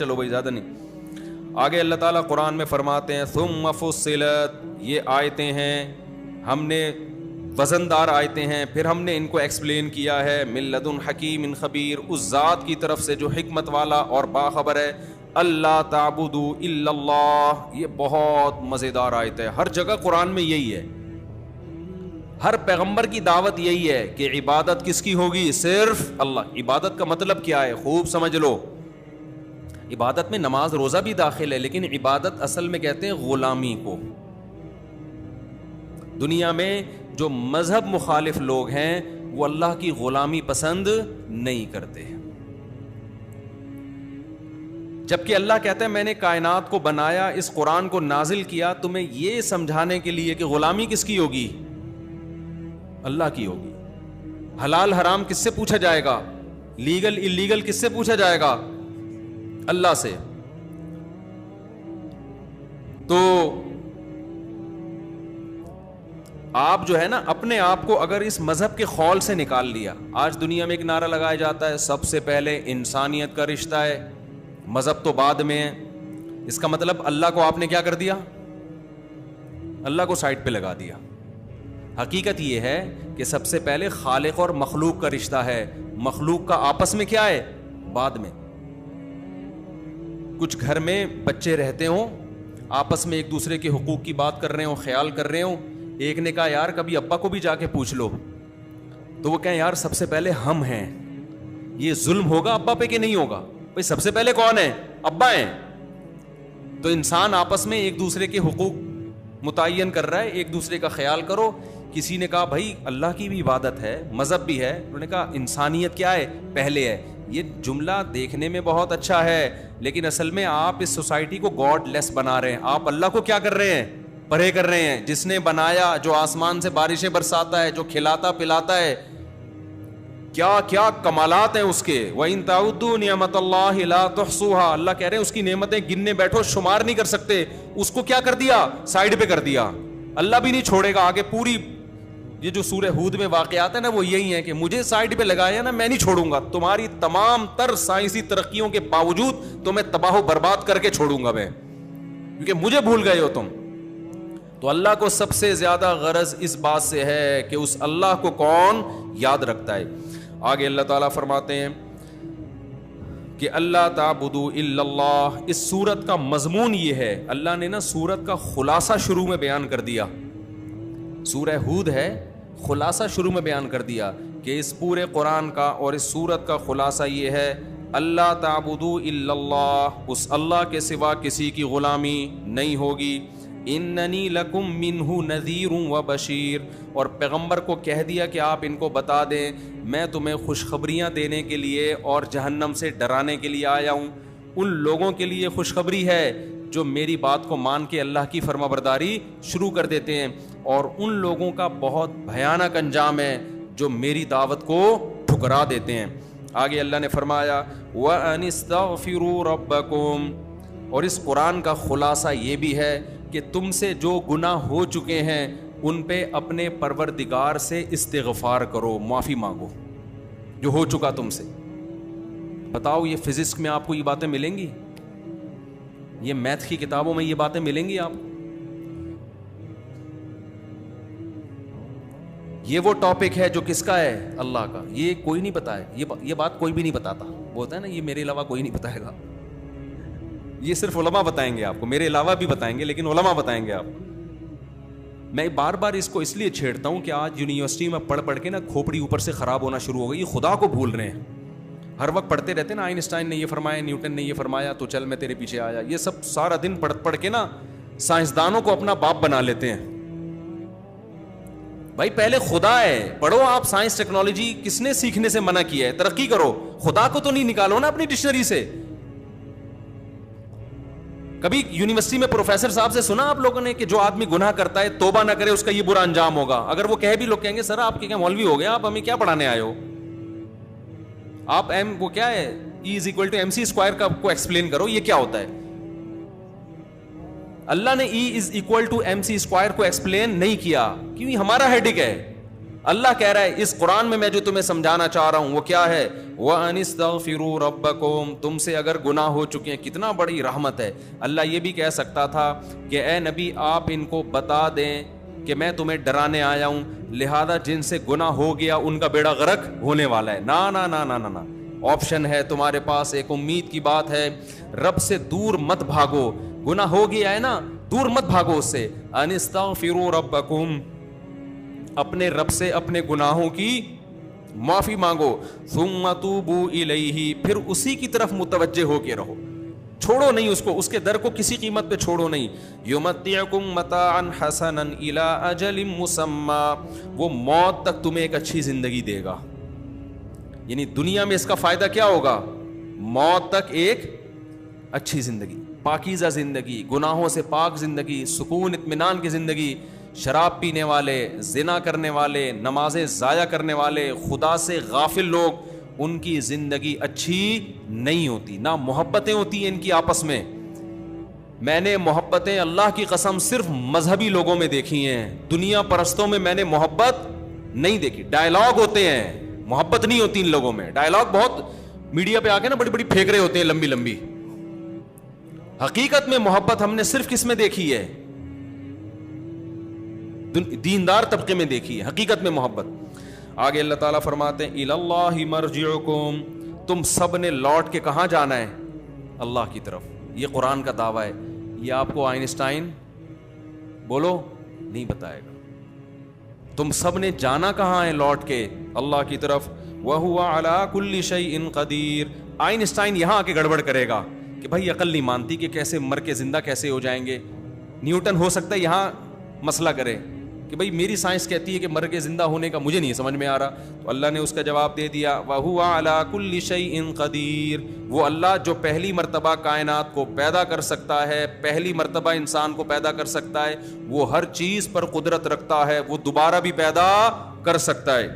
چلو بھائی زیادہ نہیں. آگے اللہ تعالیٰ قرآن میں فرماتے ہیں ثم فصلت, یہ آیتیں ہیں ہم نے وزندار آیتیں ہیں, پھر ہم نے ان کو ایکسپلین کیا ہے من لدن حکیم خبیر, اس ذات کی طرف سے جو حکمت والا اور باخبر ہے. اللہ تعبدوا الا اللہ, یہ بہت مزیدار آیت ہے. ہر جگہ قرآن میں یہی ہے, ہر پیغمبر کی دعوت یہی ہے کہ عبادت کس کی ہوگی, صرف اللہ. عبادت کا مطلب کیا ہے خوب سمجھ لو. عبادت میں نماز روزہ بھی داخل ہے, لیکن عبادت اصل میں کہتے ہیں غلامی کو. دنیا میں جو مذہب مخالف لوگ ہیں وہ اللہ کی غلامی پسند نہیں کرتے, جبکہ اللہ کہتا ہے میں نے کائنات کو بنایا, اس قرآن کو نازل کیا تمہیں یہ سمجھانے کے لیے کہ غلامی کس کی ہوگی, اللہ کی ہوگی. حلال حرام کس سے پوچھا جائے گا, لیگل اللیگل کس سے پوچھا جائے گا, اللہ سے. تو آپ جو ہے نا اپنے آپ کو اگر اس مذہب کے خول سے نکال لیا, آج دنیا میں ایک نعرہ لگایا جاتا ہے سب سے پہلے انسانیت کا رشتہ ہے, مذہب تو بعد میں ہے. اس کا مطلب اللہ کو آپ نے کیا کر دیا, اللہ کو سائڈ پہ لگا دیا. حقیقت یہ ہے کہ سب سے پہلے خالق اور مخلوق کا رشتہ ہے, مخلوق کا آپس میں کیا ہے بعد میں. کچھ گھر میں بچے رہتے ہوں, آپس میں ایک دوسرے کے حقوق کی بات کر رہے ہوں, خیال کر رہے ہوں, ایک نے کہا یار کبھی ابا کو بھی جا کے پوچھ لو, تو وہ کہیں یار سب سے پہلے ہم ہیں, یہ ظلم ہوگا ابا پہ کہ نہیں ہوگا, بھئی سب سے پہلے کون ہے, ابا ہیں. تو انسان آپس میں ایک دوسرے کے حقوق متعین کر رہا ہے, ایک دوسرے کا خیال کرو. کسی نے کہا بھائی اللہ کی بھی عبادت ہے, مذہب بھی ہے, انہوں نے کہا انسانیت کیا ہے پہلے ہے. یہ جملہ دیکھنے میں بہت اچھا ہے, لیکن اصل میں آپ اس سوسائٹی کو گاڈ لیس بنا رہے ہیں. آپ اللہ کو کیا کر رہے ہیں, پرے کر رہے ہیں. جس نے بنایا, جو آسمان سے بارشیں برساتا ہے, جو کھلاتا پلاتا ہے, کیا کیا کمالات ہیں اس کے. وَإِن تَعُدُّوا نِعْمَتَ اللَّهِ لَا تُحْصُوهَا, اللہ کہہ رہے ہیں اس کی نعمتیں گننے بیٹھو شمار نہیں کر سکتے. اس کو کیا کر دیا, سائیڈ پہ کر دیا. اللہ بھی نہیں چھوڑے گا. آگے پوری یہ جو سورہ ہود میں واقعات ہیں نا وہ یہی ہیں کہ مجھے سائیڈ پہ لگایا نا, میں نہیں چھوڑوں گا. تمہاری تمام تر سائنسی ترقیوں کے باوجود تمہیں تباہ و برباد کر کے چھوڑوں گا میں, کیونکہ مجھے بھول گئے ہو تم. تو اللہ کو سب سے زیادہ غرض اس بات سے ہے کہ اس اللہ کو کون یاد رکھتا ہے. آگے اللہ تعالیٰ فرماتے ہیں کہ اللہ تعبدوا الا اللہ. اس سورت کا مضمون یہ ہے, اللہ نے نا سورت کا خلاصہ شروع میں بیان کر دیا. سورہ ہود ہے, خلاصہ شروع میں بیان کر دیا کہ اس پورے قرآن کا اور اس سورت کا خلاصہ یہ ہے اللہ تعبدوا الا اللہ, اس اللہ کے سوا کسی کی غلامی نہیں ہوگی. اننی لکم منہ نذیر و بشیر, اور پیغمبر کو کہہ دیا کہ آپ ان کو بتا دیں میں تمہیں خوشخبریاں دینے کے لیے اور جہنم سے ڈرانے کے لیے آیا ہوں. ان لوگوں کے لیے خوشخبری ہے جو میری بات کو مان کے اللہ کی فرما برداری شروع کر دیتے ہیں, اور ان لوگوں کا بہت بھیانک انجام ہے جو میری دعوت کو ٹھکرا دیتے ہیں. آگے اللہ نے فرمایا وَأَنِ اسْتَغْفِرُوا رَبَّكُمْ, اور اس قرآن کا خلاصہ یہ بھی ہے کہ تم سے جو گناہ ہو چکے ہیں ان پہ اپنے پروردگار سے استغفار کرو, معافی مانگو جو ہو چکا تم سے. بتاؤ یہ فزکس میں آپ کو یہ باتیں ملیں گی, یہ میتھ کی کتابوں میں یہ باتیں ملیں گی آپ کو؟ یہ وہ ٹاپک ہے جو کس کا ہے, اللہ کا. یہ کوئی نہیں بتائے, یہ بات کوئی بھی نہیں بتاتا. وہ ہوتا ہے نا یہ میرے علاوہ کوئی نہیں بتائے گا, یہ صرف علماء بتائیں گے آپ کو, میرے علاوہ بھی بتائیں گے لیکن علماء بتائیں گے آپ کو. میں بار بار اس کو اس لیے چھیڑتا ہوں کہ آج یونیورسٹی میں پڑھ پڑھ کے نا کھوپڑی اوپر سے خراب ہونا شروع ہو گئی. یہ خدا کو بھول رہے ہیں, ہر وقت پڑھتے رہتے نا آئنسٹائن نے یہ فرمایا, نیوٹن نے یہ فرمایا, تو چل میں تیرے پیچھے آیا. یہ سب سارا دن پڑھ کے نا سائنسدانوں کو اپنا باپ بنا لیتے ہیں. بھائی پہلے خدا ہے, پڑھو آپ سائنس ٹیکنالوجی. کس نے سیکھنے سے منع کیا ہے, ترقی کرو. خدا کو تو نہیں نکالو نا اپنی ڈکشنری سے. کبھی یونیورسٹی میں پروفیسر صاحب سے سنا آپ لوگوں نے کہ جو آدمی گناہ کرتا ہے توبہ نہ کرے اس کا یہ برا انجام ہوگا؟ اگر وہ کہے بھی لوگ کہیں گے سر آپ کے کیا مولوی ہو گئے, آپ ہمیں کیا پڑھانے آئے ہو, آپ وہ کیا ہے E=mc² کا کو ایکسپلین کرو, یہ کیا ہوتا ہے. اللہ نے E=mc² کو ایکسپلین نہیں کیا کیونکہ ہمارا ہیڈک ہے. اللہ کہہ رہا ہے اس قرآن میں جو تمہیں سمجھانا چاہ رہا ہوں وہ کیا ہے؟ وَأَنِ اسْتَغْفِرُوا رَبَّكُمْ، تم سے اگر گناہ ہو چکے ہیں، کتنا بڑی رحمت ہے۔ اللہ یہ بھی کہہ سکتا تھا کہ اے نبی آپ ان کو بتا دیں کہ میں تمہیں ڈرانے آیا ہوں، لہذا جن سے گناہ ہو گیا ان کا بیڑا غرق ہونے والا ہے۔ نا نا نا نا نا نا، آپشن ہے تمہارے پاس، ایک امید کی بات ہے۔ رب سے دور مت بھاگو، گناہ ہو گیا ہے نا، دور مت بھاگو اس سے۔ ان استغفروا ربکم، اپنے رب سے اپنے گناہوں کی معافی مانگو، ثم توبوا الیہ، پھر اسی کی طرف متوجہ ہو کے رہو، چھوڑو نہیں اس کو، اس کے در کو کسی قیمت پہ چھوڑو نہیں۔ یمتعکم متاعا حسنا الی اجل مسمی، وہ موت تک تمہیں ایک اچھی زندگی دے گا، یعنی دنیا میں اس کا فائدہ کیا ہوگا؟ موت تک ایک اچھی زندگی، پاکیزہ زندگی، گناہوں سے پاک زندگی، سکون اطمینان کی زندگی۔ شراب پینے والے، زنا کرنے والے، نمازیں ضائع کرنے والے، خدا سے غافل لوگ، ان کی زندگی اچھی نہیں ہوتی، نہ محبتیں ہوتی ہیں ان کی آپس میں۔ میں نے محبتیں اللہ کی قسم صرف مذہبی لوگوں میں دیکھی ہیں، دنیا پرستوں میں میں نے محبت نہیں دیکھی۔ ڈائلاگ ہوتے ہیں، محبت نہیں ہوتی ان لوگوں میں۔ ڈائلاگ بہت میڈیا پہ آ کے نا بڑی بڑی پھینک رہے ہوتے ہیں، لمبی لمبی۔ حقیقت میں محبت ہم نے صرف کس میں دیکھی ہے؟ دیندار طبقے میں دیکھی ہے حقیقت میں محبت۔ آگے اللہ تعالیٰ فرماتے ہیں الی اللہ مرجعکم، تم سب نے لوٹ کے کہاں جانا ہے؟ اللہ کی طرف۔ یہ قرآن کا دعویٰ ہے، یہ آپ کو آئنسٹائن بولو نہیں بتائے گا۔ تم سب نے جانا کہاں ہے لوٹ کے؟ اللہ کی طرف۔ وَهُوَ عَلَى كُلِّ شَيْءٍ قَدِيرٌ، آئنسٹائن یہاں آ کے گڑبڑ کرے گا کہ بھائی عقل نہیں مانتی کہ کیسے مر کے زندہ کیسے ہو جائیں گے۔ نیوٹن ہو سکتا ہے یہاں مسئلہ کرے کہ بھائی میری سائنس کہتی ہے کہ مر کے زندہ ہونے کا، مجھے نہیں سمجھ میں آ رہا۔ تو اللہ نے اس کا جواب دے دیا، وَهُوَ عَلَى كُلِّ شَيْءٍ قَدِيرٌ، وہ اللہ جو پہلی مرتبہ کائنات کو پیدا کر سکتا ہے، پہلی مرتبہ انسان کو پیدا کر سکتا ہے، وہ ہر چیز پر قدرت رکھتا ہے، وہ دوبارہ بھی پیدا کر سکتا ہے۔